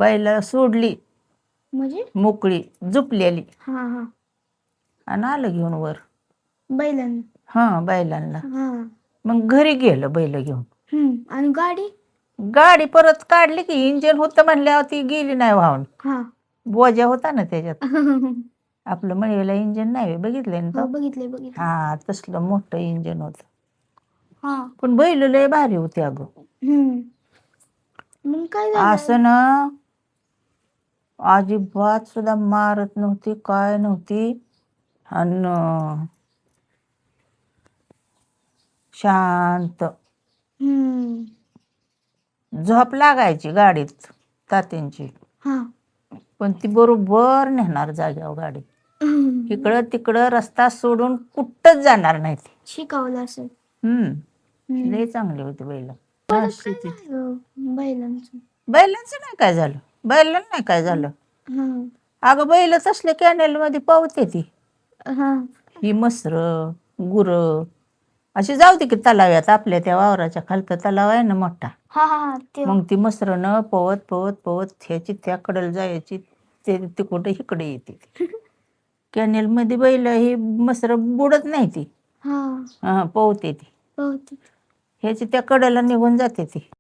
बैला सोडली म्हणजे मोकळी झुपलेली हा हा आणि आलं घेऊन वर. बैलांना बैलांना. हा मग घरी गेलं बैल घेऊन. आणि गाडी गाडी परत काढली की इंजिन होतं म्हणल्यावर ती गेली नाही वाहून. हा बोजा होता ना त्याच्यात. आपलं मळीला इंजिन नाही बघितलंय ना हो तो? बघितलंय हा तसलं मोठं इंजिन होतं. हा पण बैल लय भारी होती अगं. मग काय झालं असं ना अजिबात सुद्धा मारत नव्हती काय नव्हती. आणि शांत झोप लागायची गाडीत तात्यांची. पण ती बरोबर नेणार जाग्यावर गाडी. इकडं तिकडं रस्ता सोडून कुठंच जाणार नाही ती. शिकवलं असेल. लय चांगली होती बैल. बैलांचं नाही काय झालं. बैलांना नाही काय झालं. अगं बैल तसले कॅनेल मध्ये पावते ती. ही मसर गुरं अशी जाऊ दे की तलाव्यात. आपल्या त्या वावराच्या खालचा तलाव आहे ना मोठा. मग ती मसरनं पवत पवत पवत ह्याची त्या कडेला जायची. ते कुठे इकडे येते. कॅनेल मध्ये बैल ही मसर बुडत नाही ती. पोहते ती. ह्याची त्या कडेला निघून जाते ती.